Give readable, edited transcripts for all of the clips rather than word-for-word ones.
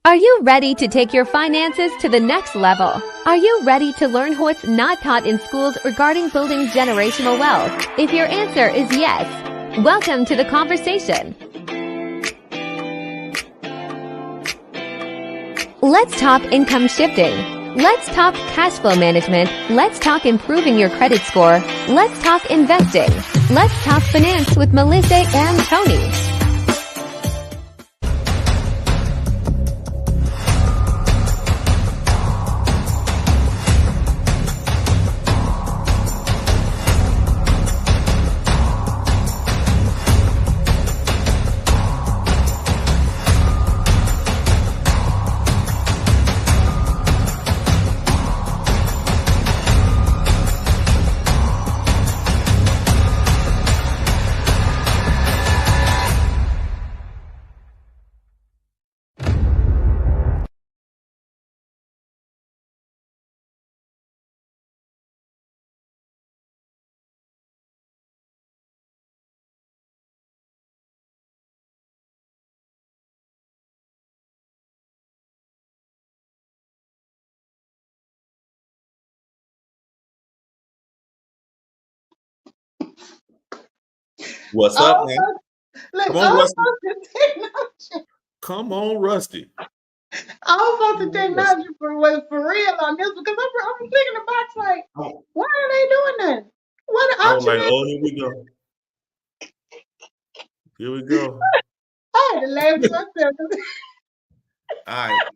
Are you ready to take your finances to the next level? Are you ready to learn what's not taught in schools regarding building generational wealth? If your answer is yes, welcome to the conversation. Let's talk income shifting. Let's talk cash flow management. Let's talk improving your credit score. Let's talk investing. Let's talk finance with Melissa and Tony. What's up, man? Come on, Rusty. Technology. Come on, Rusty. All sorts of technology for real on this because I'm thinking the box like, why are they doing that? What I was like, oh, here we go. Here we go. I had to laugh at myself. All right.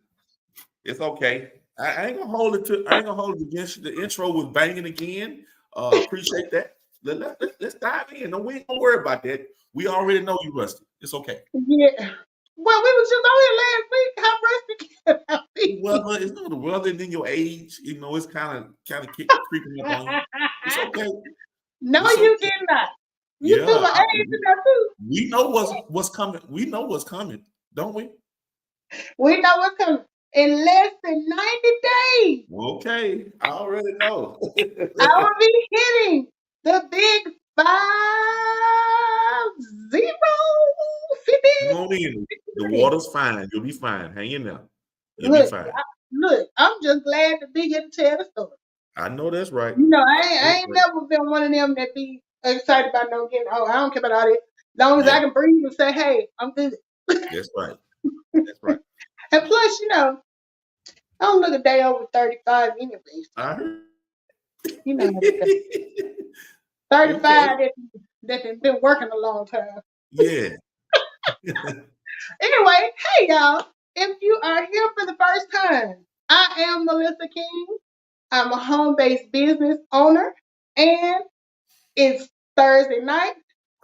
It's okay. I ain't gonna hold it against you. The intro was banging again. Appreciate that. Let's dive in. No, we ain't gonna worry about that. We already know you, Rusty. It's okay. Yeah. Well, we was just on here last week. How Rusty can I be? Well, it's not the weather and then your age. You know, it's kind of creeping up on you. It's okay. No, it's you okay. did not. You threw my age in there too. We know what's coming. We know what's coming, don't we? We know what's coming. In less than 90 days. Okay, I already know. I will be hitting the big 50. Come on in. The water's fine. You'll be fine. Hang in there. You'll be fine. I'm just glad to be here to tell the story. I know that's right. You know, I ain't never been one of them that be excited about no getting old. I don't care about all that. As long as I can breathe and say, hey, I'm good. That's right. That's right. And plus, you know, I don't look a day over 35 anyway. I heard. You know, 35 that has been working a long time. Yeah. Anyway, hey y'all. If you are here for the first time, I am Melissa King. I'm a home-based business owner, and it's Thursday night,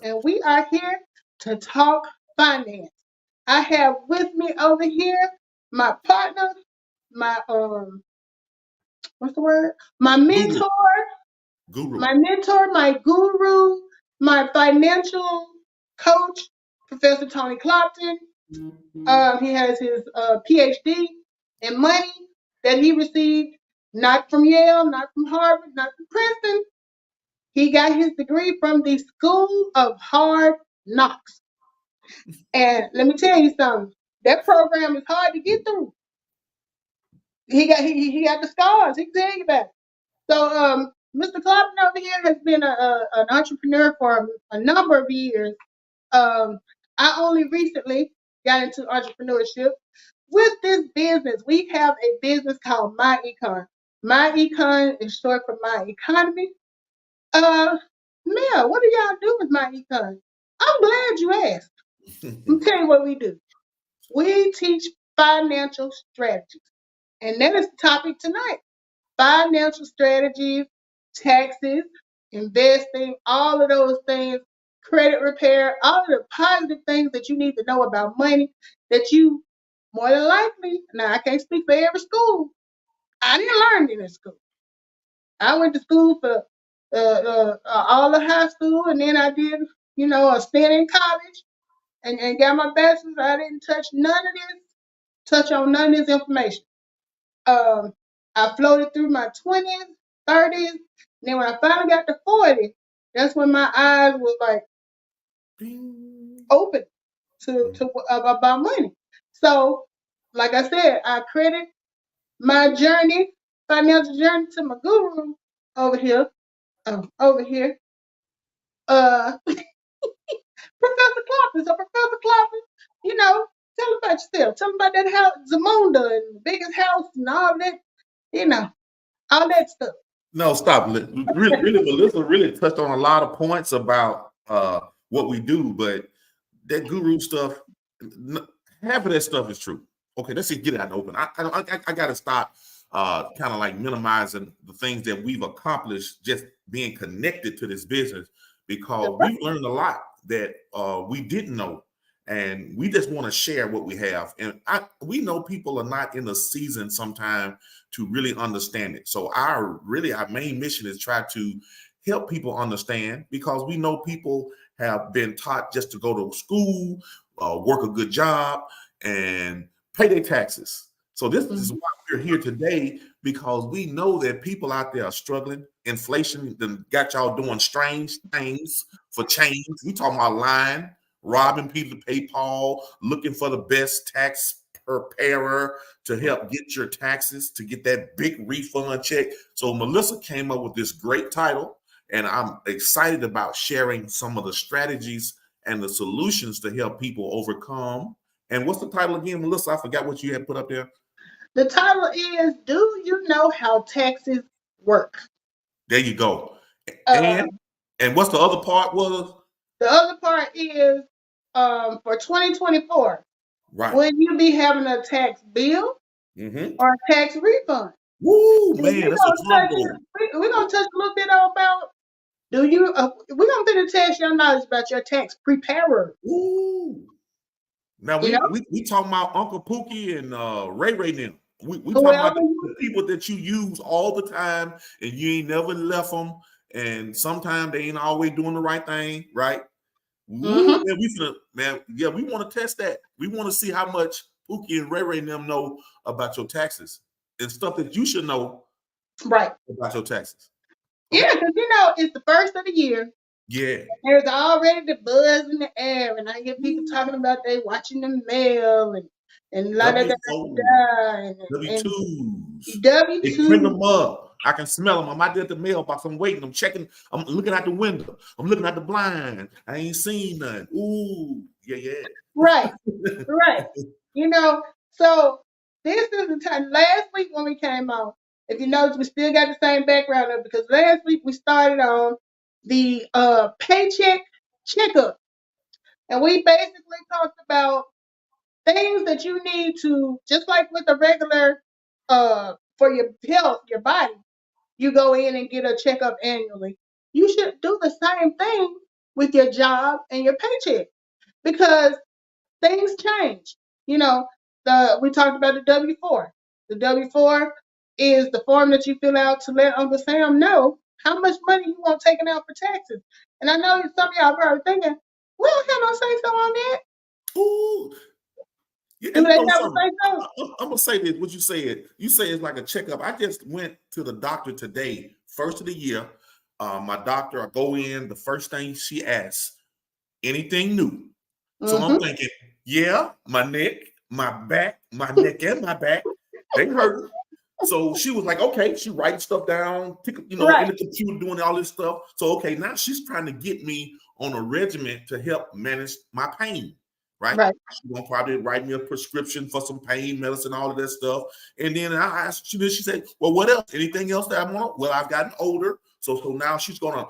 and we are here to talk finance. I have with me over here my partner, my what's the word? My mentor, my guru, my financial coach, Professor Tony Clopton. He has his PhD in money that he received not from Yale, not from Harvard, not from Princeton. He got his degree from the School of Hard Knocks. And let me tell you something. That program is hard to get through. He got the scars. He can tell you about it. So Mr. Clopton over here has been an entrepreneur for a number of years. I only recently got into entrepreneurship. With this business, we have a business called My Econ. My Econ is short for My Economy. Mel, what do y'all do with My Econ? I'm glad you asked. Let me tell you what we do. We teach financial strategies. And that is the topic tonight. Financial strategies, taxes, investing, all of those things, credit repair, all of the positive things that you need to know about money that you more than likely, now I can't speak for every school. I didn't learn it in school. I went to school for all the high school, and then I did, you know, a stint in college and got my bachelor's. I didn't touch on none of this information. I floated through my 20s, 30s, and then when I finally got to 40, that's when my eyes was like open to about money. So like I said, I credit my journey, financial journey, to my guru over here. Over here. Professor Cloppy. So Professor Cloppy, tell them about yourself. Tell them about that house, Zamunda, and the biggest house and all that, all that stuff. No, stop. Really, Melissa really touched on a lot of points about what we do, but that guru stuff, half of that stuff is true. Okay, let's just get it out in the open. I got to stop kind of like minimizing the things that we've accomplished just being connected to this business, because we've learned a lot that we didn't know, and we just want to share what we have. And we know people are not in a season sometime to really understand it. So our main mission is try to help people understand, because we know people have been taught just to go to school, work a good job, and pay their taxes. So this is why we're here today, because we know that people out there are struggling. Inflation then got y'all doing strange things for change. We talking about lying, robbing people to pay Paul, looking for the best tax preparer to help get your taxes, to get that big refund check. So Melissa came up with this great title, and I'm excited about sharing some of the strategies and the solutions to help people overcome. And what's the title again, Melissa? I forgot what you had put up there. The title is, Do You Know How Taxes Work? There you go. And what's the other part was? The other part is for 2024. Right. Will you be having a tax bill or a tax refund? Woo, man, that's a combo. We're going to touch a little bit about, we're going to test your knowledge about your tax preparer. Ooh. Now, we talking about Uncle Pookie and Ray Ray now. We talking about the people that you use all the time, and you ain't never left them, and sometimes they ain't always doing the right thing, right? Ooh, man, we want to test that. We want to see how much Pookie and Ray Ray and them know about your taxes and stuff that you should know about your taxes. Okay. Yeah, because it's the first of the year. Yeah. There's already the buzz in the air, and I hear people talking about they watching the mail and la da da da W2s. W2s. They print them up. I can smell them. I'm out there at the mailbox. I'm waiting. I'm checking. I'm looking out the window. I'm looking at the blind. I ain't seen nothing. Ooh, yeah. Right. So this is the time. Last week when we came on, if you notice, we still got the same background up, because last week we started on the paycheck checkup, and we basically talked about things that you need to, just like with a regular for your health, your body, you go in and get a checkup annually. You should do the same thing with your job and your paycheck, because things change. We talked about the W-4. The W-4 is the form that you fill out to let Uncle Sam know how much money you want taken out for taxes. And I know some of y'all are probably thinking, we don't have no say so on that. Ooh. I'm gonna say this. What you said. You say it's like a checkup. I just went to the doctor today, first of the year. My doctor, I go in. The first thing she asks, anything new? So I'm thinking, yeah, my neck, my back, my neck and my back, they hurt. So she was like, okay, she writing stuff down, in the computer, doing all this stuff. So okay, now she's trying to get me on a regimen to help manage my pain. Right. She's gonna probably write me a prescription for some pain medicine, all of that stuff. And then I asked, she said, well, what else? Anything else that I want? Well, I've gotten older. So now she's gonna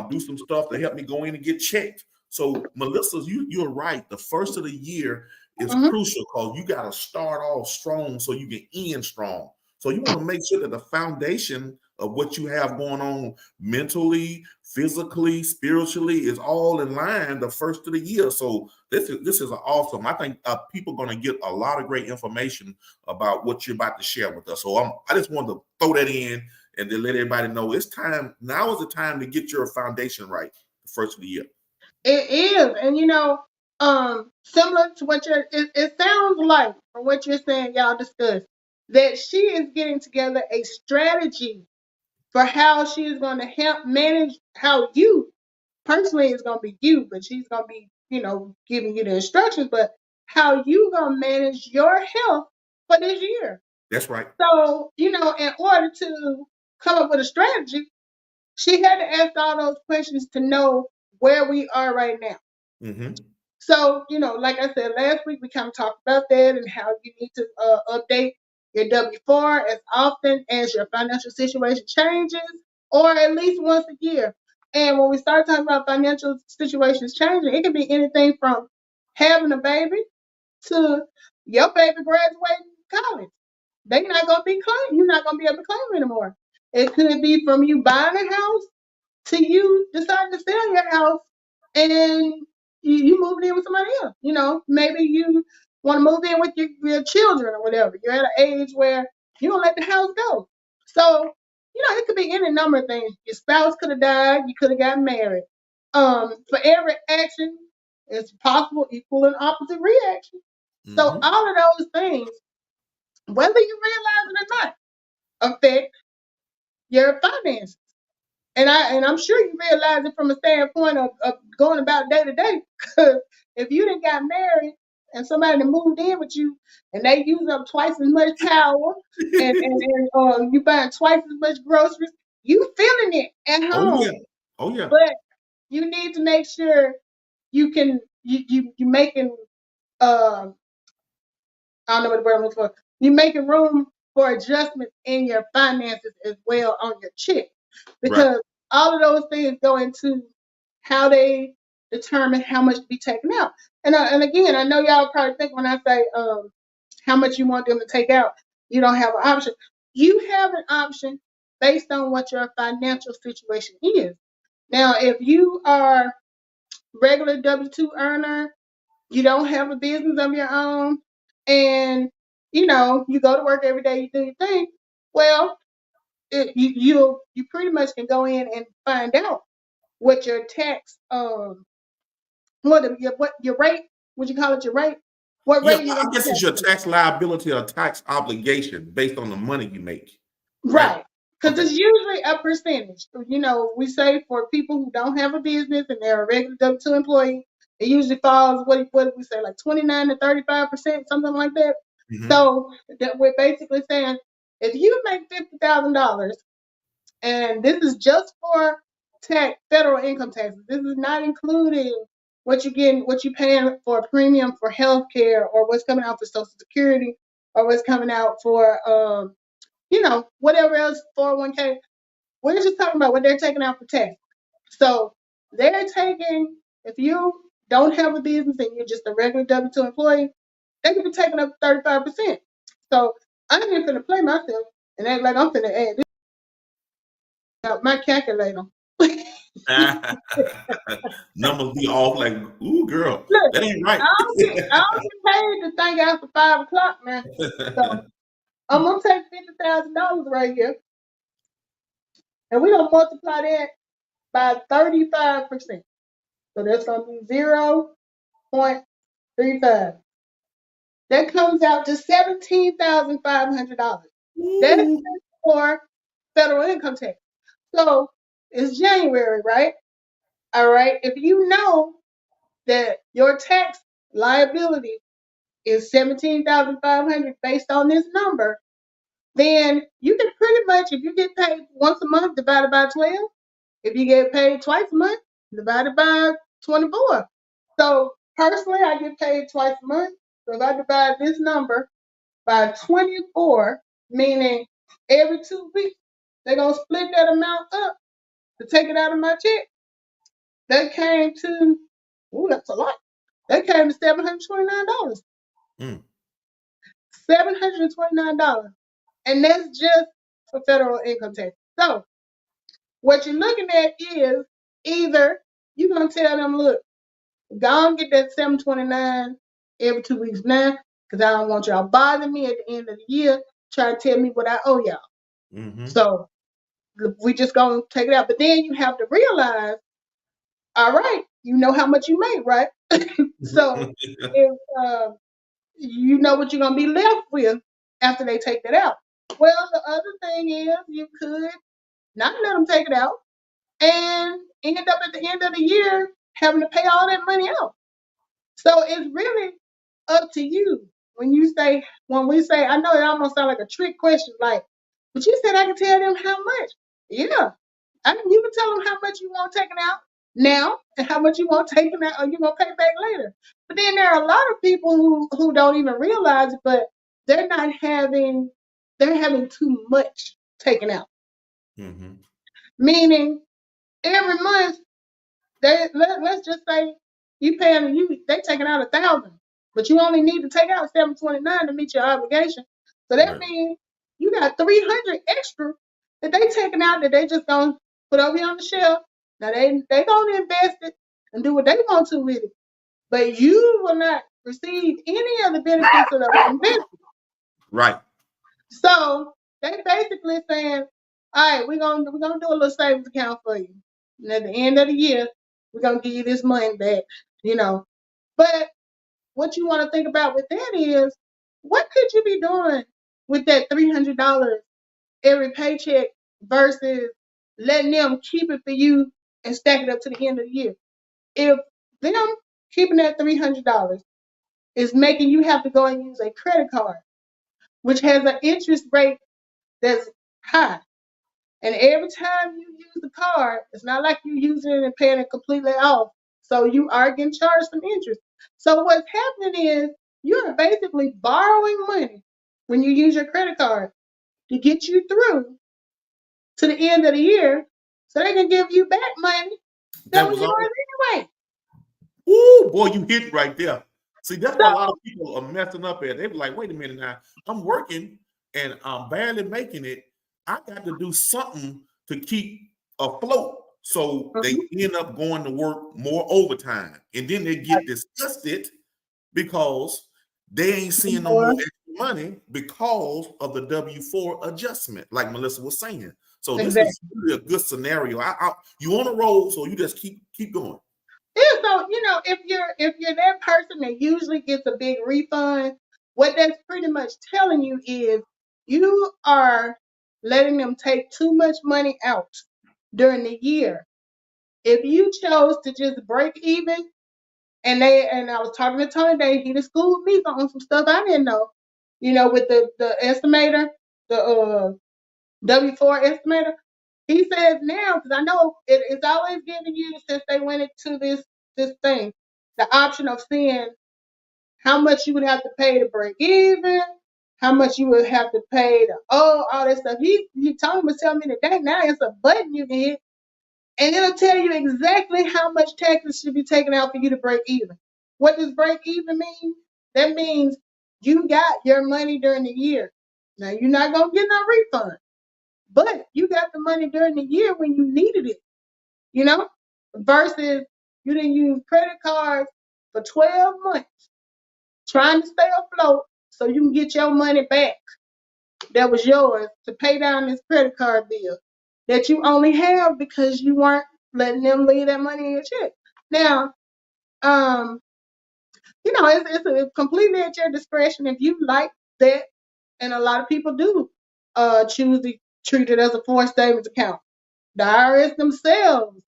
do some stuff to help me go in and get checked. So Melissa, you're right. The first of the year is crucial, because you got to start off strong so you can end strong. So you want to make sure that the foundation of what you have going on mentally, physically, spiritually is all in line the first of the year. So this is awesome. I think people are going to get a lot of great information about what you're about to share with us. So I just wanted to throw that in and then let everybody know it's time. Now is the time to get your foundation right the first of the year. It is. And similar to what it sounds like from what you're saying, y'all discussed, that she is getting together a strategy for how she is going to help manage how you personally is going to be you, but she's going to be, giving you the instructions, but how you going to manage your health for this year. That's right. So, in order to come up with a strategy, she had to ask all those questions to know where we are right now. Mm-hmm. So, like I said last week, we kind of talked about that and how you need to update your W-4 as often as your financial situation changes, or at least once a year. And when we start talking about financial situations changing, it can be anything from having a baby to your baby graduating college. They're not going to be claimed. You're not going to be able to claim anymore. It could be from you buying a house to you deciding to sell your house and you moved in with somebody else. Maybe you want to move in with your children or whatever. You're at an age where you don't let the house go. So, it could be any number of things. Your spouse could have died. You could have gotten married. For every action, it's possible equal and opposite reaction. So Mm-hmm. all of those things, whether you realize it or not, affect your finances. And I'm sure you realize it from a standpoint of going about day to day. Because if you didn't got married and somebody that moved in with you and they use up twice as much power and you buying twice as much groceries, you feeling it at Oh home. yeah. Oh yeah. But you need to make sure you making I don't know what the word I'm looking for. You're making room for adjustments in your finances as well on your check, because Right. all of those things go into how they determine how much to be taken out. And again, I know y'all probably think when I say how much you want them to take out, you don't have an option. You have an option based on what your financial situation is. Now, if you are regular W-2 earner, you don't have a business of your own, and you go to work every day, you do your thing. Well, you pretty much can go in and find out what your tax what your rate, would you call it, your rate, what Yeah, rate you're I gonna be guess it's your taxed. tax liability or tax obligation based on the money you make. Right? Right. Because Okay. it's usually a percentage. We say for people who don't have a business and they're a regular W-2 employee, it usually falls, what did we say, like 29 to 35%, something like that. Mm-hmm. So that we're basically saying if you make $50,000, and this is just for federal income taxes, this is not including what you paying for a premium for health care, or what's coming out for Social Security, or what's coming out for whatever else, 401k. We're just talking about what they're taking out for tax. So they're taking, if you don't have a business and you're just a regular W-2 employee, they could be taking up 35%. So I'm even finna play myself and act like I'm finna add this out my calculator. Numbers be off like, ooh, girl, Look, that ain't right. I don't get paid to think after 5 o'clock now. So I'm gonna take $50,000 right here, and we're gonna multiply that by 35%. So that's gonna be 0.35. That comes out to $17,500. That's Ooh. for federal income tax. So it's January, right? All right. If you know that your tax liability is $17,500 based on this number, then you can pretty much, if you get paid once a month, divided by 12. If you get paid twice a month, divided by 24. So personally, I get paid twice a month. So if I divide this number by 24, meaning every 2 weeks, they're going to split that amount up to take it out of my check. That came to, that's a lot. That came to $729. Mm. $729. And that's just for federal income tax. So what you're looking at is either you're going to tell them, look, go and get that $729 every 2 weeks now, because I don't want y'all bothering me at the end of the year trying to tell me what I owe y'all. Mm-hmm. So we just gonna take it out. But then you have to realize, all right, you know how much you make, right? So if you know what you're gonna be left with after they take that out. Well, the other thing is you could not let them take it out and end up at the end of the year having to pay all that money out. So it's really up to you when we say, I know it almost sounds like a trick question, like, but you said I can tell them how much. Yeah. You can tell them how much you want taken out now and how much you want taken out or you want to pay back later. But then there are a lot of people who don't even realize it, but they're having too much taken out. Mm-hmm. Meaning every month let's just say they taking out 1,000, but you only need to take out 729 to meet your obligation. So that means you got 300 extra that they taking out that they just gonna put over here on the shelf. Now they gonna invest it and do what they want to with it, but you will not receive any of the benefits of the investment. Right. So they basically saying, all right, we're gonna do a little savings account for you. And at the end of the year, we're gonna give you this money back, But what you want to think about with that is, what could you be doing with that $300 every paycheck versus letting them keep it for you and stack it up to the end of the year? If them keeping that $300 is making you have to go and use a credit card, which has an interest rate that's high, and every time you use the card, it's not like you using it and paying it completely off. So you are getting charged some interest. So what's happening is you're basically borrowing money when you use your credit card to get you through to the end of the year so they can give you back money that was yours anyway. Ooh, boy, you hit right there. See, that's why a lot of people are messing up at. They be like, wait a minute now, I'm working and I'm barely making it. I got to do something to keep afloat. So they end up going to work more overtime. And then they get disgusted because they ain't seeing no more extra money because of the W-4 adjustment, like Melissa was saying. So this is really a good scenario. You on a roll, so you just keep going. Yeah, so if you're that person that usually gets a big refund, what that's pretty much telling you is you are letting them take too much money out during the year. If you chose to just break even, and I was talking to Tony today, he just schooled me on some stuff I didn't know, with the estimator, the W-4 estimator. He says now, because I know it's always giving you, since they went into this thing, the option of seeing how much you would have to pay to break even, how much you would have to pay to all that stuff. He told me, tell me today, now it's a button you can hit, and it'll tell you exactly how much taxes should be taken out for you to break even. What does break even mean? That means you got your money during the year. Now, you're not going to get no refund, but you got the money during the year when you needed it, versus you didn't use credit cards for 12 months trying to stay afloat so you can get your money back that was yours to pay down this credit card bill that you only have because you weren't letting them leave that money in your check. Now, it's completely at your discretion if you like that, and a lot of people do choose to treat it as a forced savings account. The IRS themselves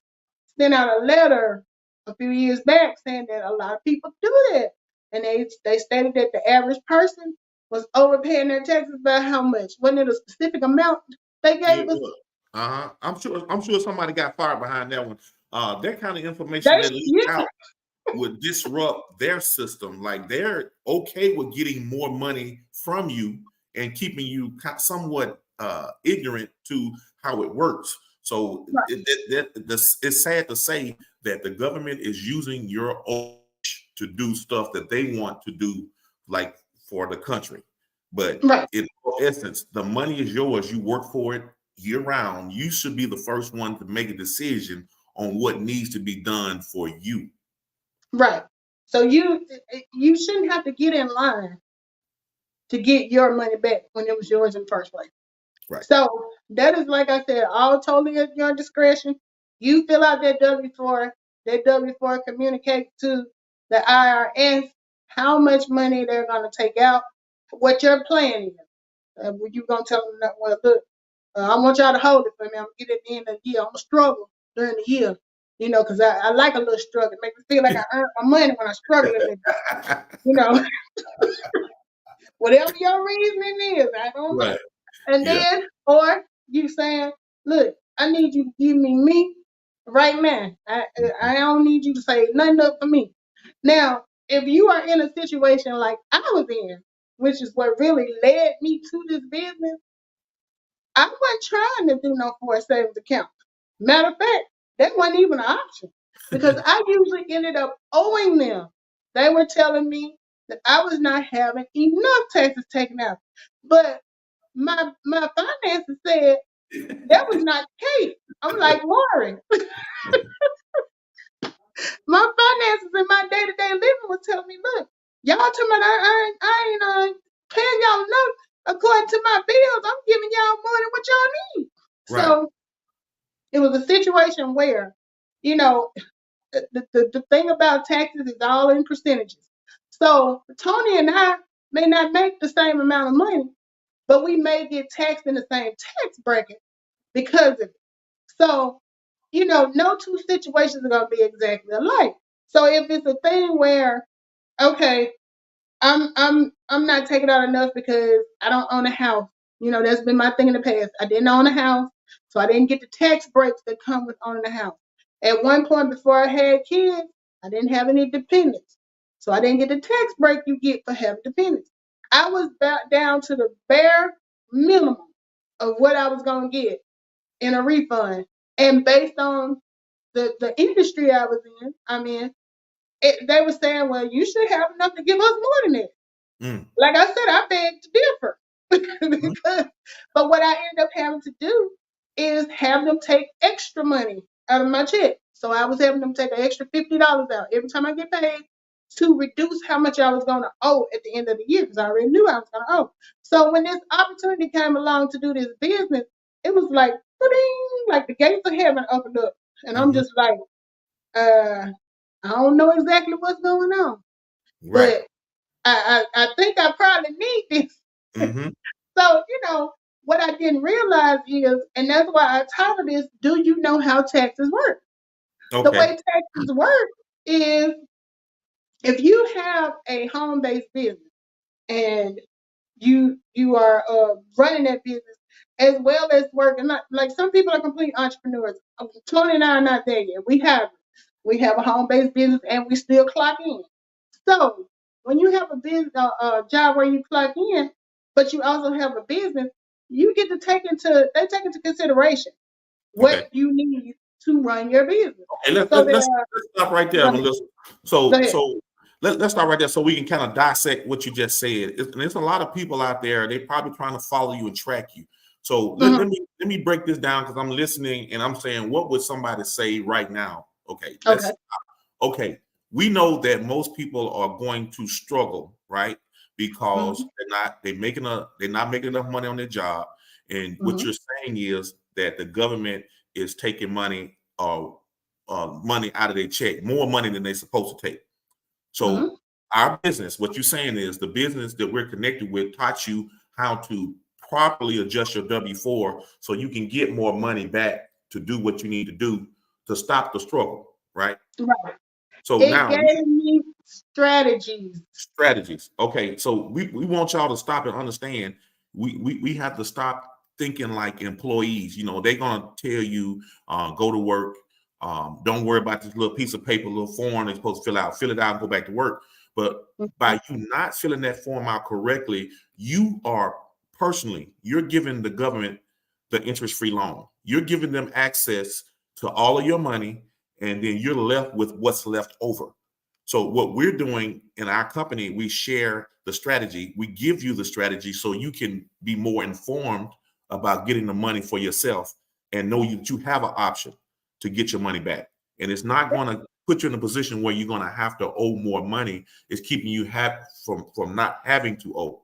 sent out a letter a few years back saying that a lot of people do that, and they stated that the average person was overpaying their taxes by how much? Wasn't it a specific amount they gave us? I'm sure somebody got fired behind that one. That kind of information that leaked out would disrupt their system. Like, they're okay with getting more money from you and keeping you somewhat ignorant to how it works. So it's sad to say that the government is using your age to do stuff that they want to do, like for the country. But in essence, the money is yours. You work for it year round. You should be the first one to make a decision on what needs to be done for you. Right. So you shouldn't have to get in line to get your money back when it was yours in the first place. Right. So that is, like I said, all totally at your discretion. You fill out that W-4. That W-4 communicate to the IRS how much money they're going to take out, what your plan is. You're going to tell them that, well, look, I want y'all to hold it for me. I'm going to get it at the end of the year. I'm going to struggle during the year, because I like a little struggle. It makes me feel like I earned my money when I struggle a little bit, Whatever your reasoning is, I don't know. Right. And Yeah. then, or you saying, look, I need you to give me right now. I don't need you to say nothing up for me. Now, if you are in a situation like I was in, which is what really led me to this business, I wasn't trying to do no forced savings account. Matter of fact, that wasn't even an option because I usually ended up owing them. They were telling me that I was not having enough taxes taken out. But my finances said that was not the case. I'm like, Warren, my finances in my day-to-day living was telling me, look, y'all talking about I ain't paying y'all enough according to my bills. I'm giving y'all more than what y'all need. Right. So it was a situation where, you know, the thing about taxes is all in percentages. So Tony and I may not make the same amount of money, but we may get taxed in the same tax bracket because of it. So, no two situations are going to be exactly alike. So if it's a thing where, okay, I'm not taking out enough because I don't own a house. That's been my thing in the past. I didn't own a house, so I didn't get the tax breaks that come with owning a house. At one point before I had kids, I didn't have any dependents. So I didn't get the tax break you get for having dependents. I was back down to the bare minimum of what I was gonna get in a refund. And based on the industry I was in, they were saying, well, you should have enough to give us more than that. Like I said, I beg to differ. But what I end up having to do is have them take extra money out of my check. So I was having them take an extra $50 out every time I get paid to reduce how much I was going to owe at the end of the year because I already knew I was going to owe. So when this opportunity came along to do this business, it was like, like the gates of heaven opened up. And I'm just like, I don't know exactly what's going on. Right. But I think I probably need this. So, what I didn't realize is, and that's why I titled this, do you know how taxes work? Okay. The way taxes work is if you have a home-based business and you are running that business as well as working, like some people are complete entrepreneurs. Tony and I are not there yet. We have a home-based business and we still clock in. So when you have a business, a job where you clock in, but you also have a business, you get to take into consideration what you need to run your business. Okay, let's stop right there, Melissa. So let's start right there so we can kind of dissect what you just said. There's a lot of people out there, they're probably trying to follow you and track you. So let me break this down because I'm listening and I'm saying, what would somebody say right now? Okay. We know that most people are going to struggle, right? Because they're not making enough money on their job. And what you're saying is that the government is taking money money out of their check, more money than they're supposed to take. So our business, what you're saying is the business that we're connected with taught you how to properly adjust your W-4 so you can get more money back to do what you need to do to stop the struggle, right? Right. So it now gave me strategies. Okay, so we want y'all to stop and understand. We have to stop thinking like employees. They're gonna tell you, go to work. Don't worry about this little piece of paper, little form they're supposed to fill it out and go back to work. But by you not filling that form out correctly, you are you're giving the government the interest-free loan. You're giving them access to all of your money, and then you're left with what's left over. So what we're doing in our company, we share the strategy. We give you the strategy so you can be more informed about getting the money for yourself and know that you have an option to get your money back. And it's not going to put you in a position where you're going to have to owe more money. It's keeping you from not having to owe.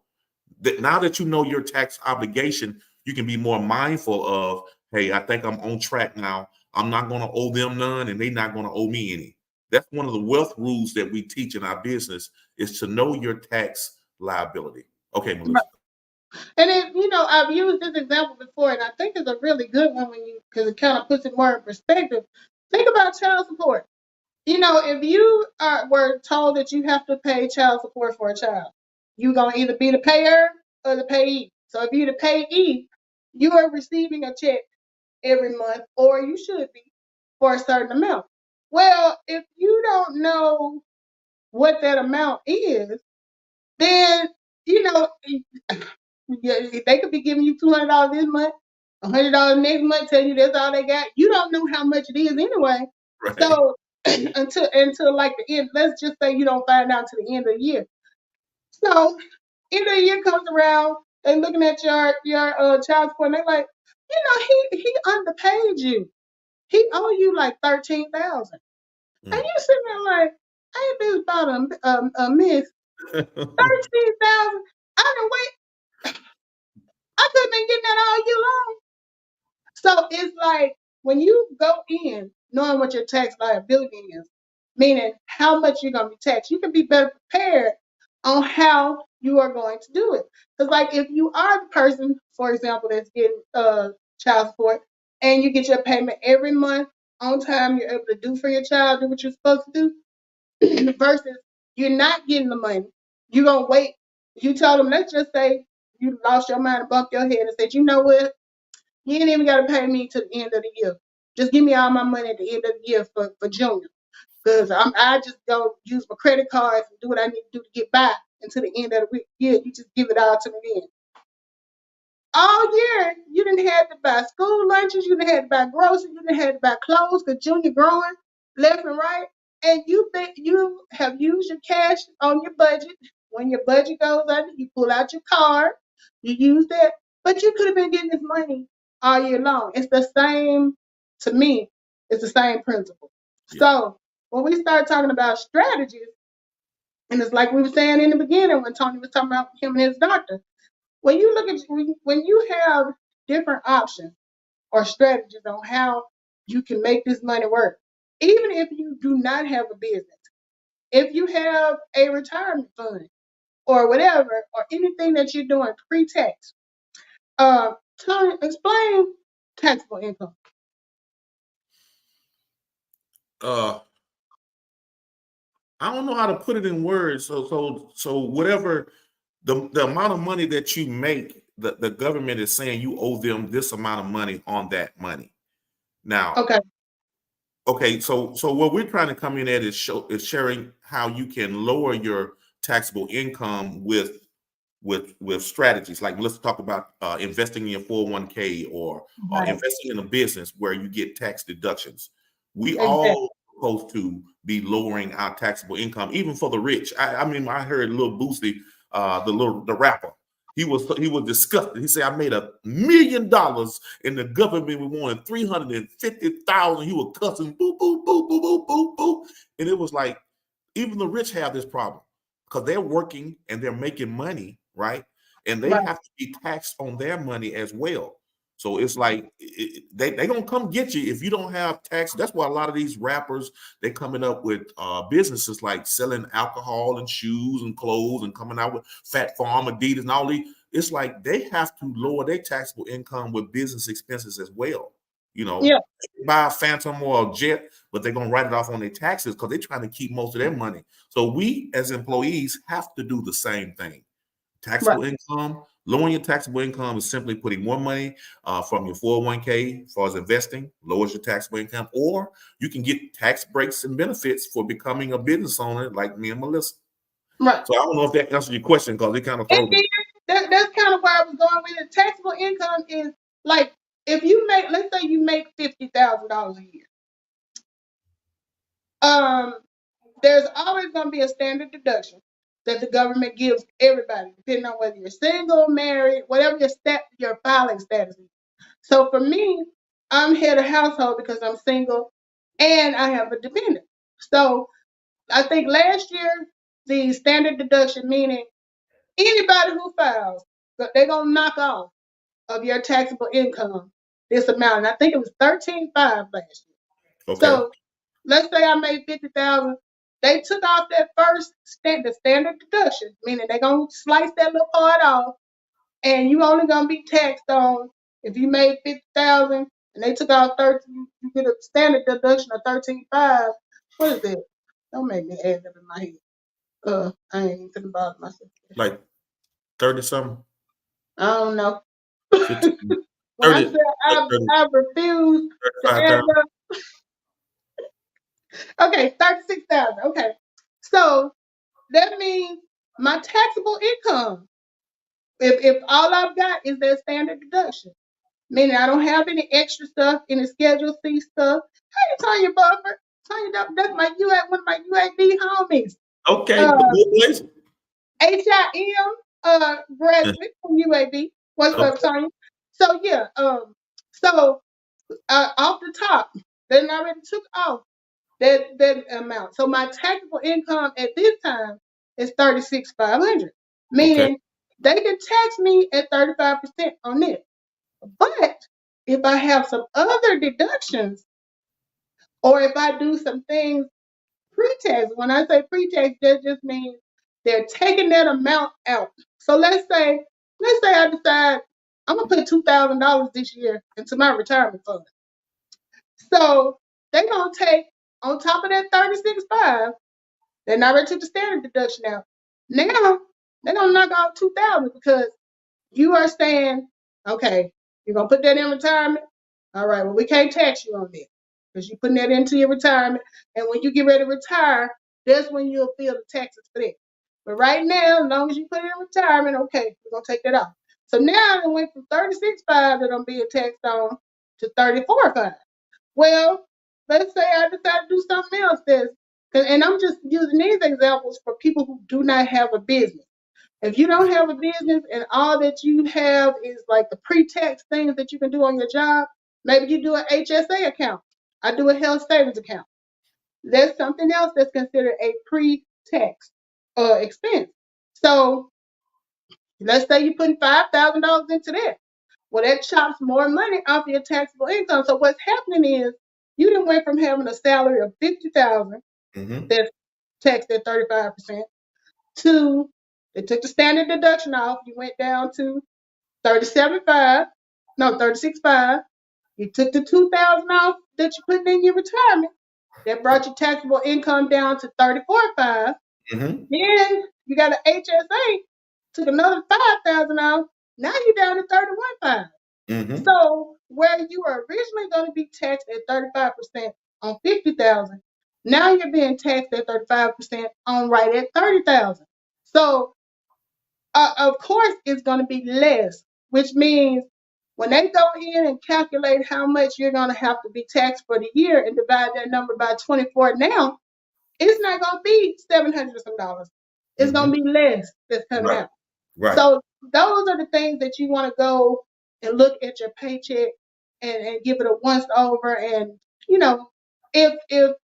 Now that you know your tax obligation, you can be more mindful of, hey, I think I'm on track now. I'm not going to owe them none and they're not going to owe me any. That's one of the wealth rules that we teach in our business is to know your tax liability. Okay, Melissa. And I've used this example before, and I think it's a really good one because it kind of puts it more in perspective. Think about child support. If you were told that you have to pay child support for a child, you're gonna either be the payer or the payee. So if you're the payee, you are receiving a check every month, or you should be, for a certain amount. Well, if you don't know what that amount is, then you know they could be giving you $200 this month, $100 next month, tell you that's all they got. You don't know how much it is anyway. Right. So until like the end, let's just say you don't find out to the end of the year. So end of the year comes around, they looking at your child support, and they're like, he underpaid you. He owe you like 13,000, and Mm. you sitting there like, ain't this about a miss? 13,000. I didn't wait. I could have been getting that all year long. So it's like when you go in knowing what your tax liability is, meaning how much you're going to be taxed, you can be better prepared on how you are going to do it. Because, like, if you are the person, for example, that's getting child support and you get your payment every month on time, you're able to do for your child, do what you're supposed to do, versus you're not getting the money, you're going to wait. You tell them, let's just say you lost your mind and bumped your head and said, you know what? You ain't even got to pay me to the end of the year. Just give me all my money at the end of the year for Junior. Because I just go use my credit cards and do what I need to do to get by until the end of the year. You just give it all to me then. All year, you didn't have to buy school lunches, you didn't have to buy groceries, you didn't have to buy clothes because Junior growing left and right. And you have used your cash on your budget. When your budget goes under, you pull out your card, you use that. But you could have been getting this money all year long. It's the same, to me, it's the same principle. Yeah. So when we start talking about strategies, and it's like we were saying in the beginning when Tony was talking about him and his doctor, when you look at when you have different options or strategies on how you can make this money work, even if you do not have a business, if you have a retirement fund or whatever, or anything that you're doing pre-tax, Tony, explain taxable income. I don't know how to put it in words. So whatever the amount of money that you make, the government is saying you owe them this amount of money on that money. Now, okay, so what we're trying to come in at is sharing how you can lower your taxable income with strategies. Like, let's talk about investing in your 401k or Right. investing in a business where you get tax deductions. We Exactly. all supposed to be lowering our taxable income, even for the rich. I mean, I heard Lil Boosie, the rapper. He was disgusted. He said, "I made $1 million and the government we wanted 350,000." He was cussing, boo, boo, boo, boo, boo, boo, boo. And it was like, even the rich have this problem because they're working and they're making money, right? And they Right. have to be taxed on their money as well. So it's like they gonna come get you if you don't have tax. That's why a lot of these rappers, they're coming up with businesses like selling alcohol and shoes and clothes and coming out with Fat Farm, Adidas, and all these. It's like they have to lower their taxable income with business expenses as well. You know, Yeah. buy a Phantom or a jet, but they're gonna write it off on their taxes because they're trying to keep most of their money. So we as employees have to do the same thing. Taxable income, lowering your taxable income is simply putting more money from your 401k as far as investing, lowers your taxable income, or you can get tax breaks and benefits for becoming a business owner like me and Melissa. Right. So I don't know if that answers your question because it kind of throws me. That's kind of where I was going with it. Taxable income is like if you make, let's say you make $50,000 a year. There's always going to be a standard deduction that the government gives everybody, depending on whether you're single, married, whatever your filing status is. So for me, I'm head of household because I'm single and I have a dependent. So I think last year, the standard deduction, meaning anybody who files, they're going to knock off of your taxable income this amount. And I think it was 13.5 last year. Okay. So let's say I made 50,000. They took off that first the standard deduction, meaning they're gonna slice that little part off, and you only gonna be taxed on if you made 50,000 and they took off 13. You get a standard deduction of 13.5. What is that? Don't make me add up in my head. I ain't even thinking about myself. Like 30 something, I don't know. 15, When I 30, said I refuse to add 35,000. up, okay, 36,000. Okay, so that means my taxable income. If all I've got is that standard deduction, meaning I don't have any extra stuff, any Schedule C stuff. How you Tanya Buffer? Tanya, that's my one of my UAB homies. Okay, good place. HIM graduate from UAB. What's up, Okay. Tanya? So yeah, so off the top, they already took off that amount. So my taxable income at this time is 36,500, Okay. meaning they can tax me at 35% on it. But if I have some other deductions, or if I do some things pre-tax, when I say pre-tax, that just means they're taking that amount out. So let's say I decide I'm gonna put $2,000 this year into my retirement fund. So they're gonna take on top of that 36.5. They already took the standard deduction out. Now they're gonna knock off 2,000 because you are saying, okay, you're gonna put that in retirement. All right, well, we can't tax you on that because you're putting that into your retirement. And when you get ready to retire, that's when you'll feel the taxes for that. But right now, as long as you put it in retirement, okay, we're gonna take that off. So now it went from 36.5 that I'm being taxed on to 34.5. Well, let's say I decide to do something else and I'm just using these examples for people who do not have a business. If you don't have a business and all that you have is like the pre-tax things that you can do on your job, maybe you do an HSA account. I do a health savings account. That's something else that's considered a pre-tax expense. So let's say you're putting $5,000 into that. Well, that chops more money off your taxable income. So what's happening is you done went from having a salary of $50,000 that's taxed at 35% to they took the standard deduction off. You went down to 37.5, no 36.5. You took the 2,000 off that you put in your retirement. That brought your taxable income down to 34.5. Then you got an HSA, took another 5,000 off. Now you're down to 31.5. So where you were originally going to be taxed at 35% on 50,000, now you're being taxed at 35% on right at 30,000. So of course it's going to be less, which means when they go in and calculate how much you're going to have to be taxed for the year and divide that number by 24 now, it's not going to be $700 some dollars. It's going to be less that's coming out. Right. So those are the things that you want to go and look at your paycheck and give it a once over. And, if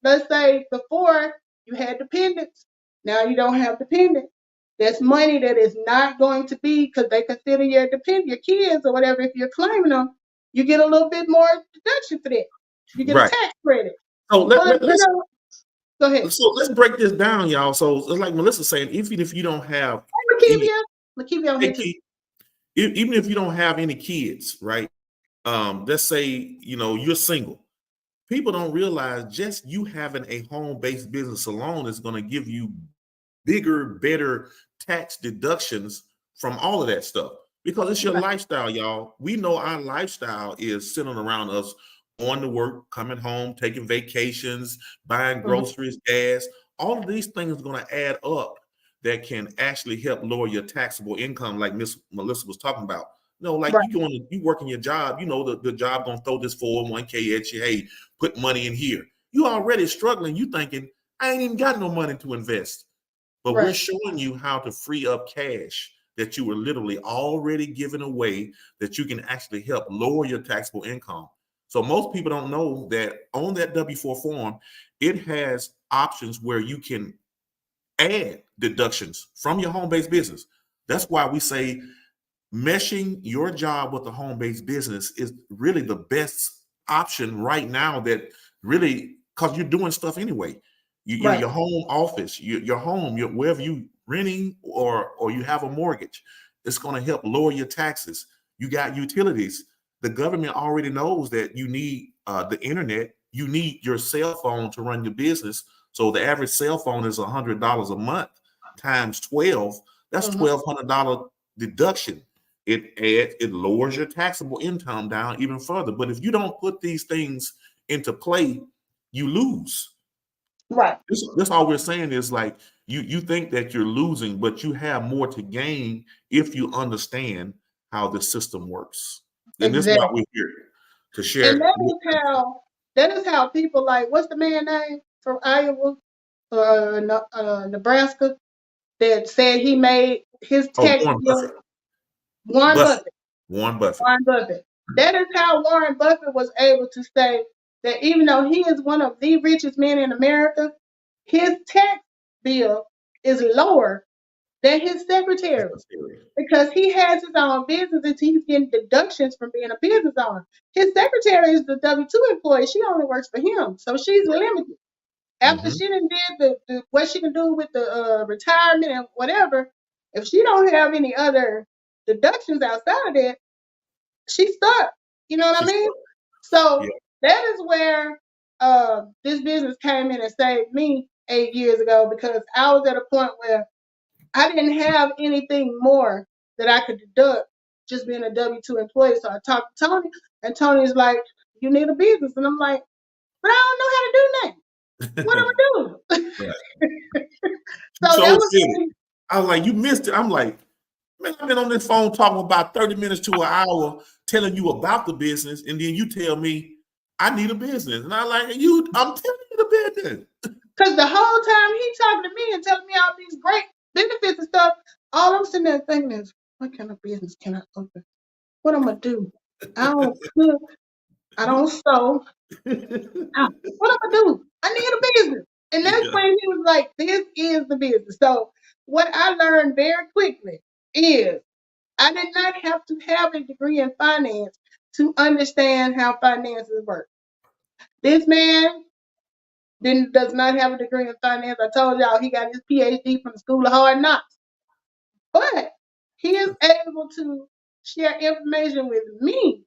let's say before you had dependents, now you don't have dependents. That's money that is not going to be because they consider your kids or whatever. If you're claiming them, you get a little bit more deduction for that. You get a tax credit. So let's go ahead. So let's break this down, y'all. So it's like Melissa's saying, even if you don't have Makivia, even if you don't have any kids, right? Let's say you're single. People don't realize just you having a home-based business alone is going to give you bigger, better tax deductions from all of that stuff because it's your lifestyle, y'all. We know our lifestyle is centered around us going to work, coming home, taking vacations, buying groceries, gas. All of these things are going to add up that can actually help lower your taxable income, like Miss Melissa was talking about. You working your job, the job gonna throw this 401k at you. Hey, put money in here. You already struggling. You thinking, I ain't even got no money to invest. But we're showing you how to free up cash that you were literally already giving away that you can actually help lower your taxable income. So most people don't know that on that W-4 form, it has options where you can add deductions from your home-based business. That's why we say meshing your job with a home-based business is really the best option right now, that really, because you're doing stuff anyway. Your home office, your home, wherever you renting or you have a mortgage, it's going to help lower your taxes. You got utilities. The government already knows that you need the internet. You need your cell phone to run your business. So the average cell phone is $100 a month times 12. That's Mhm. $1,200 deduction. It lowers your taxable income down even further. But if you don't put these things into play, you lose. Right. That's all we're saying is like you think that you're losing, but you have more to gain if you understand how the system works. And this is why Exactly. we're here to And share. that is how people like, what's the man name from Iowa or Nebraska that said he made his Oh, tax Warren bill? Buffett. Warren Buffett. Warren Buffett. Warren Buffett. That is how Warren Buffett was able to say that even though he is one of the richest men in America, his tax bill is lower than his secretary's because he has his own business and he's getting deductions from being a business owner. His secretary is the W-2 employee. She only works for him, so she's limited. After Mhm. she done did the what she can do with the retirement and whatever, if she don't have any other deductions outside of that, she's stuck. You know what I She's mean? stuck. So Yeah. that is where this business came in and saved me 8 years ago because I was at a point where I didn't have anything more that I could deduct just being a W-2 employee. So I talked to Tony, and Tony's like, "You need a business," and I'm like, "But I don't know how to do nothing. What am I doing?" Right. So So that was silly. I was like, you missed it. I'm like, man, I've been on this phone talking about 30 minutes to an hour telling you about the business, and then you tell me I need a business. And I'm like, I'm telling you the business. because the whole time he talking to me and telling me all these great benefits and stuff, all I'm sitting there thinking is, what kind of business can I open? What am I gonna do? I don't cook. I don't sew. What am I do? I need a business. And that's Yeah. when he was like, this is the business. So what I learned very quickly is I did not have to have a degree in finance to understand how finances work. This man does not have a degree in finance. I told y'all he got his PhD from the School of Hard Knocks. But he is able to share information with me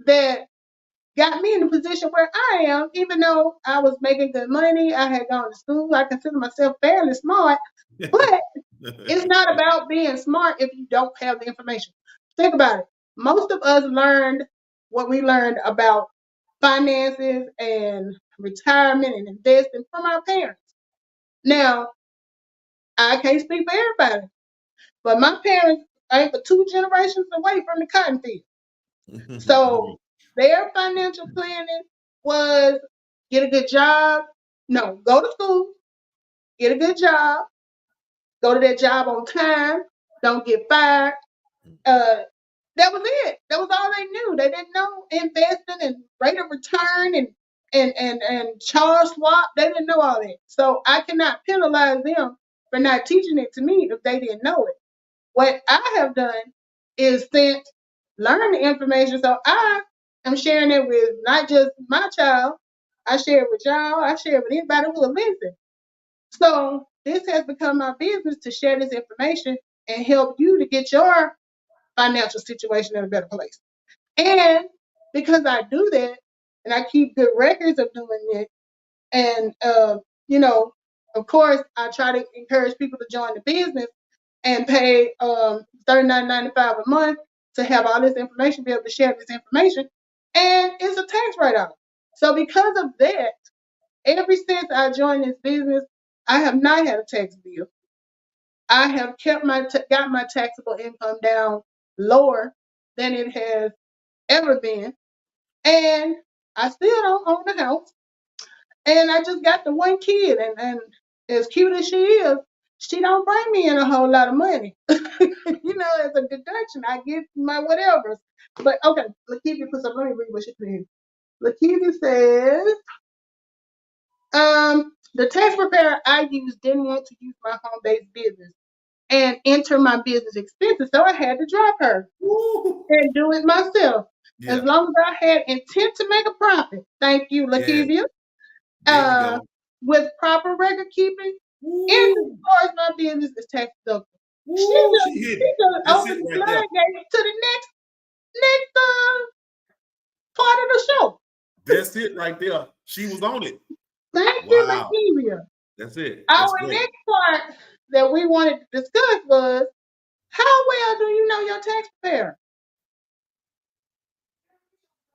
that got me in the position where I am, even though I was making good money, I had gone to school, I consider myself fairly smart, but it's not about being smart if you don't have the information. Think about it. Most of us learned what we learned about finances and retirement and investing from our parents. Now, I can't speak for everybody, but my parents are for 2 generations away from the cotton field. So their financial planning was get a good job. No, go to school, get a good job, go to that job on time, don't get fired. Uh, that was it. That was all they knew. They didn't know investing and rate of return and Charles Schwab. They didn't know all that. So I cannot penalize them for not teaching it to me if they didn't know it. What I have done is since learn the information. So I am sharing it with not just my child. I share it with y'all. I share it with anybody who will listen. So this has become my business to share this information and help you to get your financial situation in a better place. And because I do that and I keep good records of doing it, and you know, of course, I try to encourage people to join the business and pay $39.95 a month to have all this information, be able to share this information, and it's a tax write-off. So because of that, ever since I joined this business, I have not had a tax bill. I have kept got my taxable income down lower than it has ever been, and I still don't own a house. And I just got the one kid, and as cute as she is, she don't bring me in a whole lot of money. You know, as a deduction, I get my whatever. But okay, Lakeivia put some. Let me read what she said. Lakeivia says, the tax preparer I used didn't want to use my home-based business and enter my business expenses, so I had to drop her Woo. and do it myself. As Yeah. long as I had intent to make a profit. Thank you, Yeah. Lakeivia. There we go. With proper record keeping, and as Woo. far as my business is tax deductible. She Woo. just She hit she it. just That's opened it the right there. floodgates to the next part of the show. That's it right there. She was on it. Thank you, Wow. Lakeivia. That's it. Our That's great. next part that we wanted to discuss was, how well do you know your tax preparer?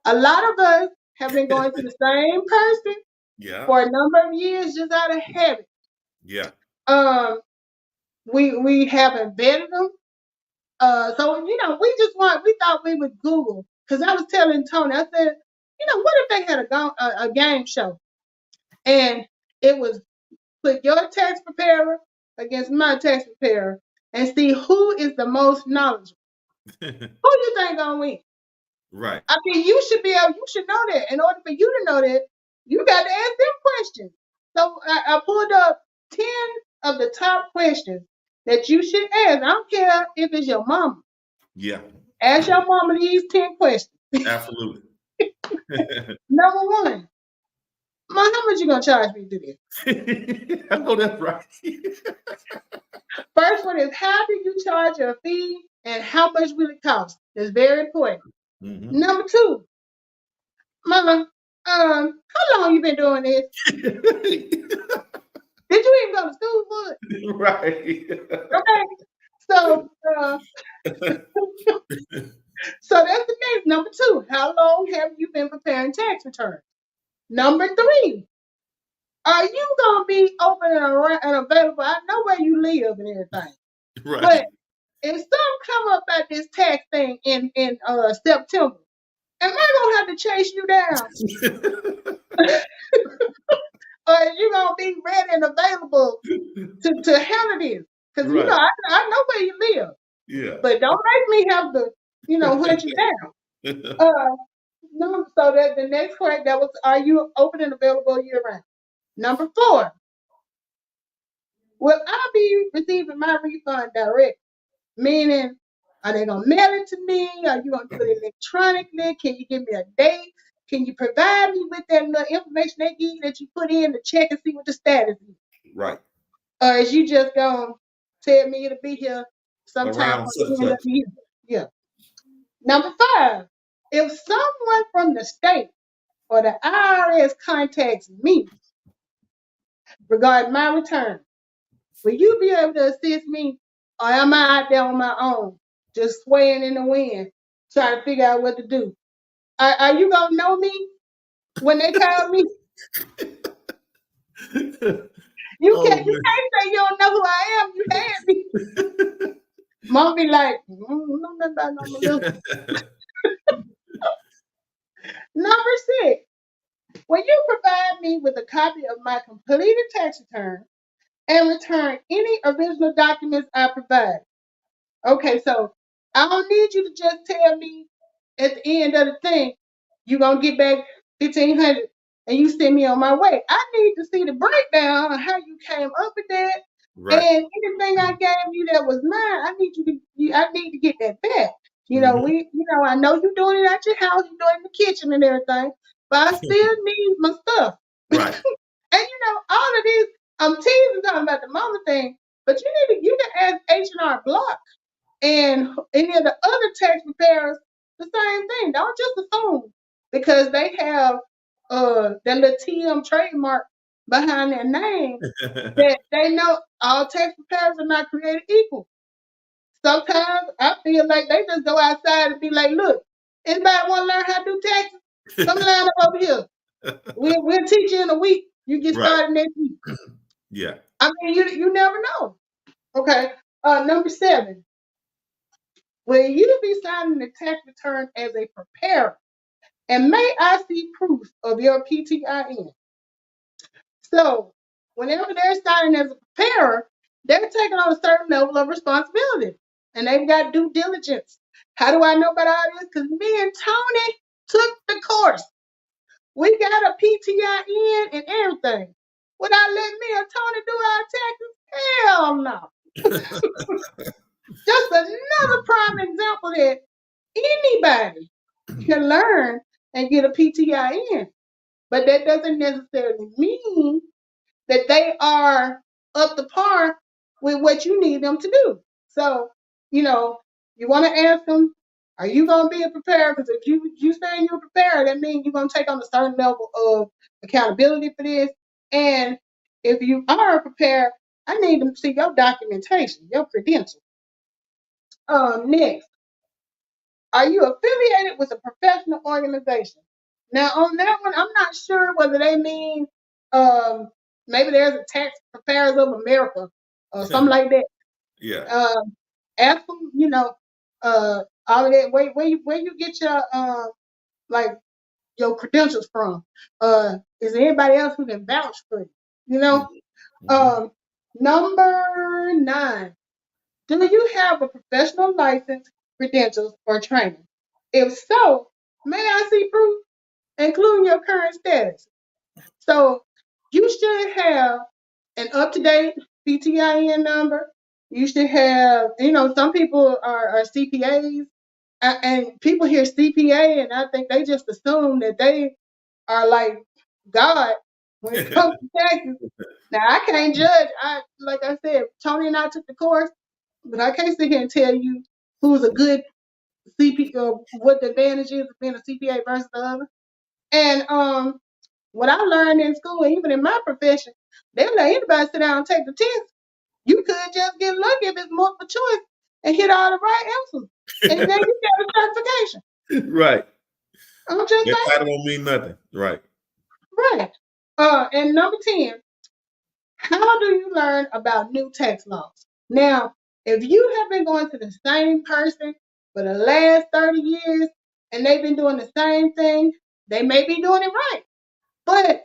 A lot of us have been going to the same person Yeah. for a number of years just out of habit. Yeah. We haven't vetted them. So we thought we would Google, because I was telling Tony, I said, what if they had a game show and it was put your tax preparer against my tax preparer and see who is the most knowledgeable. Who you think gonna win? Right. I mean, you should know that. In order for you to know that, you got to ask them questions. So I pulled up 10 of the top questions that you should ask. I don't care if it's your mama. Yeah. Ask your mama these 10 questions. Absolutely. Number one, Mom, how much you gonna charge me to do this? I know that's right. First one is, how do you charge your fee and how much will it cost? That's very important. Mm-hmm. Number two, Mama, how long you been doing this? Did you even go to school for it? Right. Okay. So so that's the next. Number two, how long have you been preparing tax returns? Number three, are you gonna be open and available? I know where you live and everything. Right. But if something come up at this tax thing in September, am I gonna have to chase you down? Or are you gonna be ready and available to handle this? Because Right. I know where you live. Yeah. But don't make me have to, hunt you down. No, so that the next question that was, are you open and available year round? Number four, will I be receiving my refund direct? Meaning, are they gonna mail it to me? Are you gonna do it electronically? Can you give me a date? Can you provide me with that little information they give you that you put in to check and see what the status is? Right. Or is you just gonna tell me it'll be here sometime Around for the end such. of the year? Yeah. Number five, if someone from the state or the IRS contacts me regarding my return, will you be able to assist me, or am I out there on my own, just swaying in the wind, trying to figure out what to do? Are you gonna know me when they call me? You can't say you don't know who I am. You had me. Mom be like, no. Number six, will you provide me with a copy of my completed tax return and return any original documents I provide? Okay, so I don't need you to just tell me at the end of the thing, you're going to get back 1,500 and you send me on my way. I need to see the breakdown of how you came up with that. Right. And anything I gave you that was mine, I need to get that back. I know you're doing it at your house, you're doing it in the kitchen and everything, but I still need my stuff. Right. And all of this, I'm teasing talking about the mama thing, but you can ask H&R Block and any of the other tax preparers the same thing. Don't just assume because they have that little TM trademark behind their name that they know all tax preparers are not created equal. Sometimes I feel like they just go outside and be like, look, anybody want to learn how to do taxes? Come line up over here. We'll teach you in a week. You get started next week. Yeah. I mean, you never know. Okay. Number seven. Will you be signing the tax return as a preparer? And may I see proof of your PTIN? So, whenever they're signing as a preparer, they're taking on a certain level of responsibility. And they've got due diligence. How do I know about all this? Because me and Tony took the course. We got a PTIN and everything. Would I let me and Tony do our taxes? Hell no. Just another prime example that anybody can learn and get a PTIN. But that doesn't necessarily mean that they are up to par with what you need them to do. So, you want to ask them, are you going to be a preparer? Because if you say you're a preparer, that means you're going to take on a certain level of accountability for this. And if you are prepared, I need to see your documentation, your credentials. Next, are you affiliated with a professional organization? Now, on that one, I'm not sure whether they mean maybe there's a Tax Preparers of America or something like that. Yeah. Ask them, all of that. Where you get your like your credentials from? Is there anybody else who can vouch for you? You know. Number 9. Do you have a professional license, credentials, or training? If so, may I see proof, including your current status? So you should have an up-to-date PTIN number. You should have, some people are CPAs, and people hear CPA, and I think they just assume that they are like God when it comes to taxes. Now I can't judge. Like I said, Tony and I took the course, but I can't sit here and tell you who's a good CP or what the advantage is of being a CPA versus the other. And what I learned in school, even in my profession, they don't let anybody sit down and take the test. You could just get lucky if it's multiple choice and hit all the right answers, and then you get a certification. Right. I'm just saying. That title don't mean nothing. Right. Right. And number 10, how do you learn about new tax laws? Now, if you have been going to the same person for the last 30 years and they've been doing the same thing, they may be doing it right. But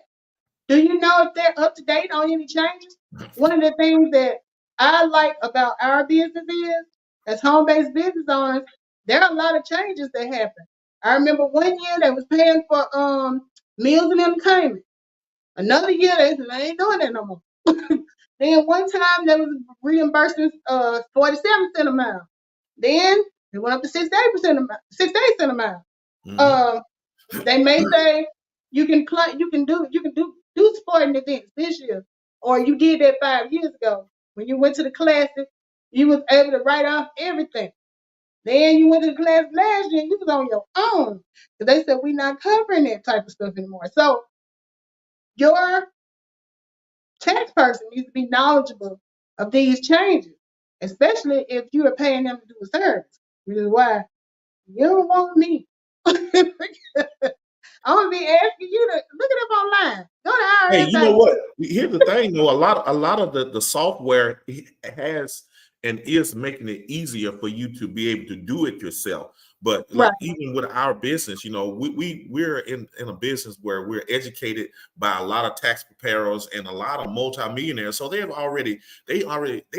do you know if they're up to date on any changes? One of the things that I like about our business is, as home-based business owners, there are a lot of changes that happen. I remember one year they was paying for meals and entertainment. Another year they said they ain't doing that no more. Then one time they was reimbursing 47 cents a mile. Then it went up to 68% a mile, 68 cents a mile. They may say you can do sporting events this year, or you did that 5 years ago when you went to the classic. You was able to write off everything. Then you went to the class last year, you was on your own. So they said we're not covering that type of stuff anymore. So your tax person needs to be knowledgeable of these changes, especially if you are paying them to do a service, which is why you don't want me. I'm gonna be asking you to look it up online. Go to IRS. Hey, you know what? Here's the thing, though. A lot of the software has and is making it easier for you to be able to do it yourself. But like even with our business, we're in a business where we're educated by a lot of tax preparers and a lot of multimillionaires. So they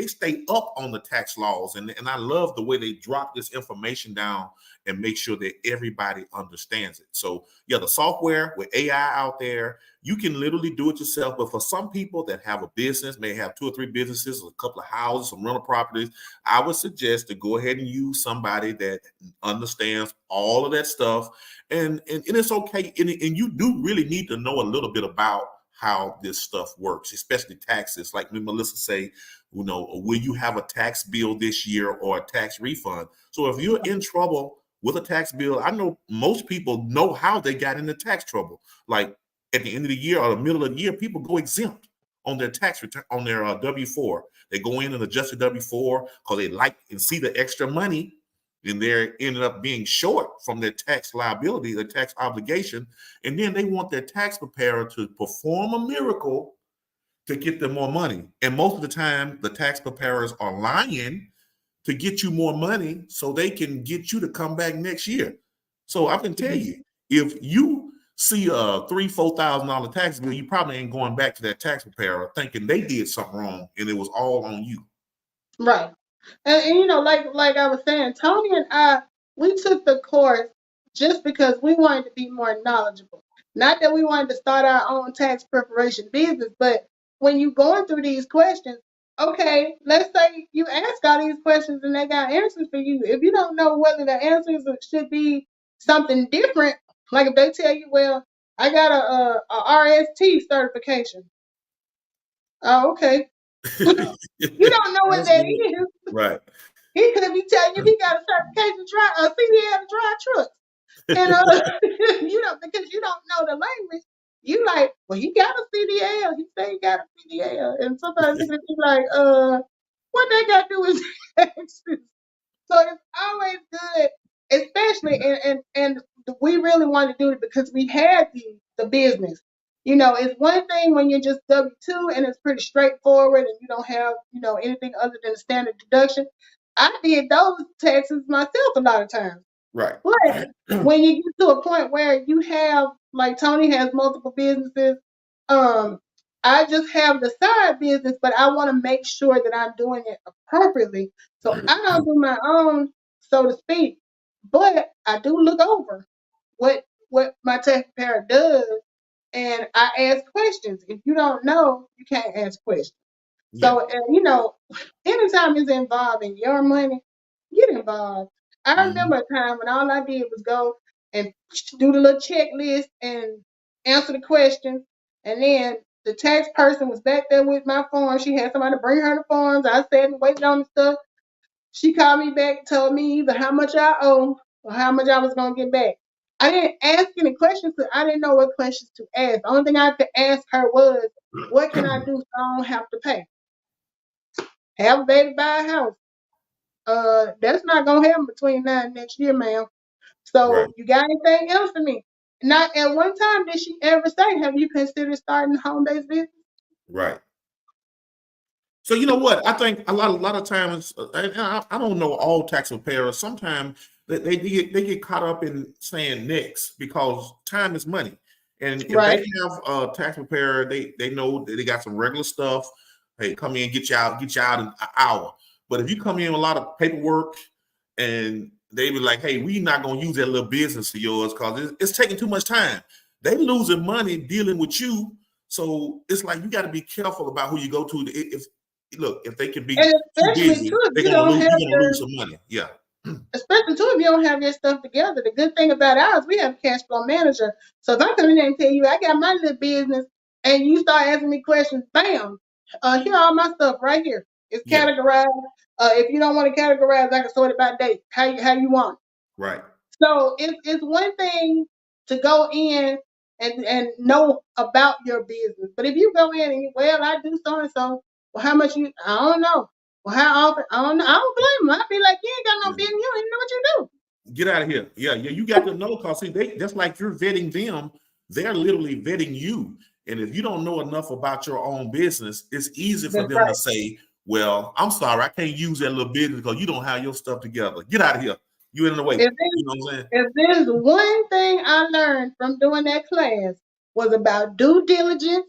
stay up on the tax laws. And I love the way they drop this information down and make sure that everybody understands it. So yeah, the software with AI out there, you can literally do it yourself. But for some people that have a business, may have 2 or 3 businesses, a couple of houses, some rental properties, I would suggest to go ahead and use somebody that understands all of that stuff. And it's okay. And you do really need to know a little bit about how this stuff works, especially taxes. Like Melissa say, will you have a tax bill this year or a tax refund? So if you're in trouble with a tax bill, I know most people know how they got into tax trouble. Like at the end of the year or the middle of the year, people go exempt on their tax return, on their W-4. They go in and adjust the W-4 because they like and see the extra money, and they're ended up being short from their tax liability, their tax obligation, and then they want their tax preparer to perform a miracle to get them more money. And most of the time, the tax preparers are lying to get you more money so they can get you to come back next year. So I can tell you, if you see a $3,000-$4,000 tax bill, you probably ain't going back to that tax preparer thinking they did something wrong and it was all on you. Right. And like I was saying, Tony and I, we took the course just because we wanted to be more knowledgeable. Not that we wanted to start our own tax preparation business, but when you're going through these questions, okay, let's say you ask all these questions and they got answers for you. If you don't know whether the answers should be something different, like if they tell you, well, I got a RST certification. Oh, okay. You don't know what that is. Right. He could be telling you he got a certification CDL to drive trucks. And because you don't know the language, You like, well, he got a CDL. He say he got a CDL. And sometimes niggas be like, what they got to do with taxes? So it's always good, especially and we really want to do it because we had the business. You know, it's one thing when you're just W-2 and it's pretty straightforward and you don't have, anything other than standard deduction. I did those taxes myself a lot of times. Right. But when you get to a point where you have, like Tony has multiple businesses, I just have the side business, but I want to make sure that I'm doing it appropriately. So I don't do my own, so to speak, but I do look over what my tax preparer does, and I ask questions. If you don't know, you can't ask questions. Yeah. So, anytime it's involving your money, get involved. I remember a time when all I did was go and do the little checklist and answer the questions. And then the tax person was back there with my form. She had somebody bring her the forms. I sat and waited on the stuff. She called me back, told me either how much I owe or how much I was going to get back. I didn't ask any questions because I didn't know what questions to ask. The only thing I could ask her was, what can I do so I don't have to pay? Have a baby, buy a house. That's not gonna happen between now and next year, ma'am. So Right. you got anything else for me? Not at one time did she ever say, have you considered starting a home-based business? Right. So you know what? I think a lot of times, I don't know all tax preparers. Sometimes they get caught up in saying next because time is money, and if Right. they have a tax preparer, they know that they got some regular stuff. Hey, come in, get you out in an hour. But if you come in with a lot of paperwork, and they be like, hey, we not gonna use that little business of yours because it's taking too much time. They losing money dealing with you. So it's like you got to be careful about who you go to. If they can be And too especially busy, too, if they're you gonna don't lose. have You're gonna your, lose some money. Yeah. especially too, if you don't have your stuff together. The good thing about ours, we have a cash flow manager. So if I come in there and tell you I got my little business, and you start asking me questions, bam, here all my stuff right here. It's Yeah. categorized. If you don't want to categorize, I can sort it by date. How you want. Right. So it's one thing to go in and know about your business, but if you go in and I do so and so, well, how much you? I don't know. Well, how often? I don't know. I don't blame them. I'd be like, you ain't got no business. You don't even know what you do. Get out of here. Yeah. You got to know because see, they just like you're vetting them, they're literally vetting you. And if you don't know enough about your own business, it's easy for That's them right. to say, "Well, I'm sorry, I can't use that little business because you don't have your stuff together. Get out of here. You in the way." If You know what I'm saying? if there's one thing I learned from doing that class was about due diligence.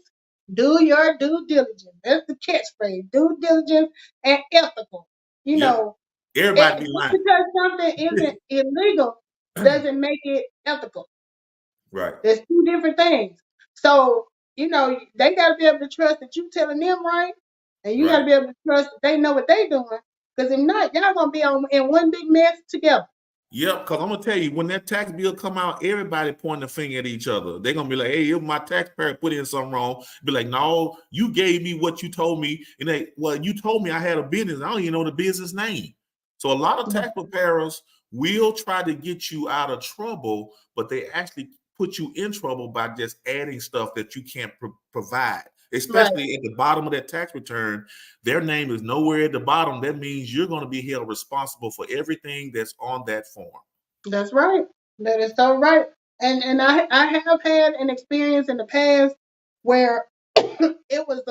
Do your due diligence. That's the catchphrase. Due diligence and ethical. You Yep. know, Everybody be just lying. because something isn't illegal doesn't make it ethical. Right. There's two different things. So, they got to be able to trust that you telling them right, and you got to Right. be able to trust that they know what they doing. Because if not, y'all gonna be in one big mess together. Yep, because I'm gonna tell you, when that tax bill come out, everybody pointing the finger at each other. They're gonna be like, "Hey, if my taxpayer put in something wrong," be like, "No, you gave me what you told me," and you told me I had a business. I don't even know the business name. So a lot of tax preparers will try to get you out of trouble, but they actually put you in trouble by just adding stuff that you can't provide. Especially at the bottom of that tax return, their name is nowhere at the bottom. That means you're going to be held responsible for everything that's on that form. That's right. That is so right. And I have had an experience in the past where it was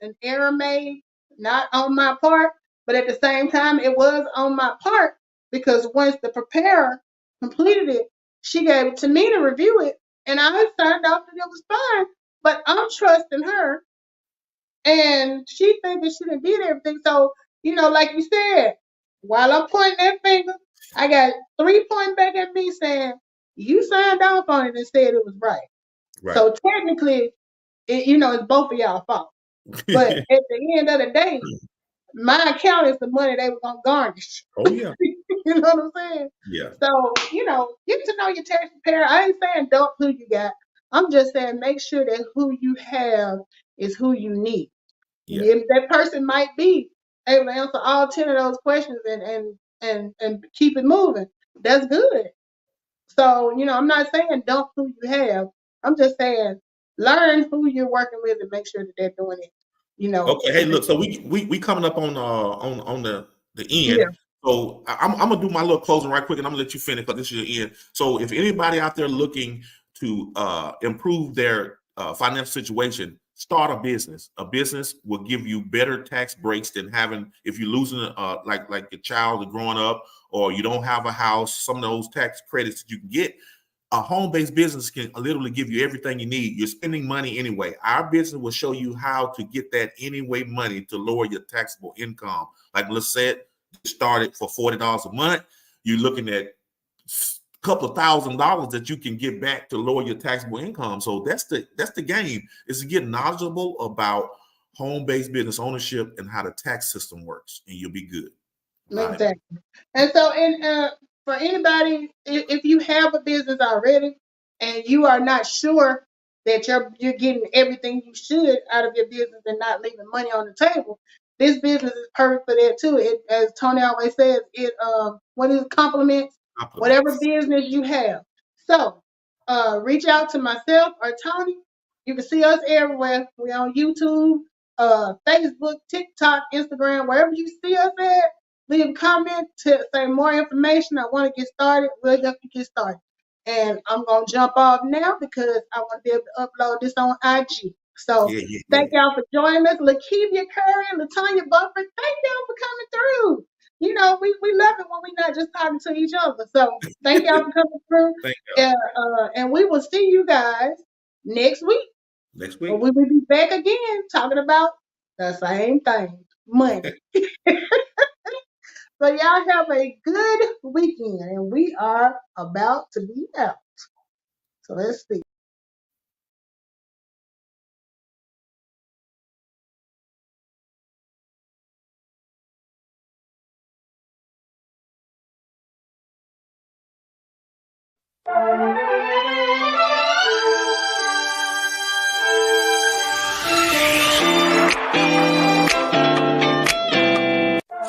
an error made, not on my part, but at the same time it was on my part because once the preparer completed it, she gave it to me to review it, and I signed off that it was fine. But I'm trusting her, and she thinking she done did everything. So, like you said, while I'm pointing that finger, I got 3 pointing back at me saying, you signed off on it and said it was right. Right. So technically, it's both of y'all fault. But at the end of the day, my account is the money they were going to garnish. Oh, yeah. You know what I'm saying? Yeah. So, get to know your tax preparer. I ain't saying dump who you got. I'm just saying make sure that who you have is who you need. Yeah. If that person might be able to answer all 10 of those questions and keep it moving, that's good. So, I'm not saying dump who you have. I'm just saying learn who you're working with and make sure that they're doing it. Okay. Hey, look. So we coming up on the end. Yeah. So I'm gonna do my little closing right quick, and I'm gonna let you finish because this is your end. So if anybody out there looking to improve their financial situation, start a business. A business will give you better tax breaks than having if you're losing like your child is growing up or you don't have a house. Some of those tax credits that you can get. A home-based business can literally give you everything you need. You're spending money anyway. Our business will show you how to get that anyway money to lower your taxable income. Like let's say started for $40 a month. You're looking at a couple of $1,000s that you can get back to lower your taxable income. So that's the game, is to get knowledgeable about home-based business ownership and how the tax system works, and you'll be good. Exactly. Right. And so, for anybody, if you have a business already and you are not sure that you're getting everything you should out of your business and not leaving money on the table, this business is perfect for that too. It, as Tony always says, complements whatever business you have. So reach out to myself or Tony. You can see us everywhere. We're on YouTube, Facebook, TikTok, Instagram, wherever you see us at. Leave a comment to say more information. I want to get started. We'll definitely get started. And I'm going to jump off now because I want to be able to upload this on IG. So thank y'all for joining us. Lakeivia Curry and Latonya Buford, thank y'all for coming through. We love it when we're not just talking to each other. So thank y'all for coming through. And we will see you guys next week. We will be back again talking about the same thing, money. So y'all have a good weekend, and we are about to be out. So let's see.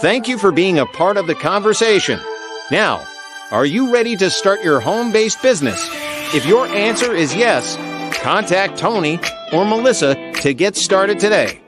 Thank you for being a part of the conversation. Now, are you ready to start your home-based business? If your answer is yes, contact Tony or Melissa to get started today.